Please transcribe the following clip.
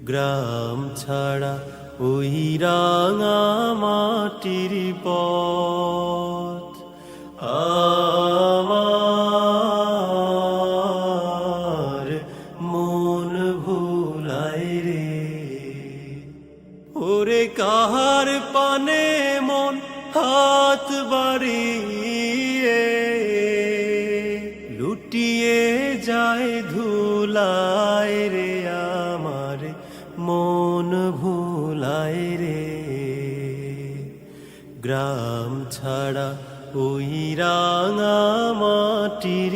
গ্রাম ছাড়া ওই রাঙা মাটির পথ আমার মন ভুলায় রে। ওরে কাহার পানে মন হাত বাড়িয়ে লুটিয়ে যায় ধুলায় রে, আমার মন ভুলায় রে। গ্রাম ছাড়া ওই রাঙা মাটির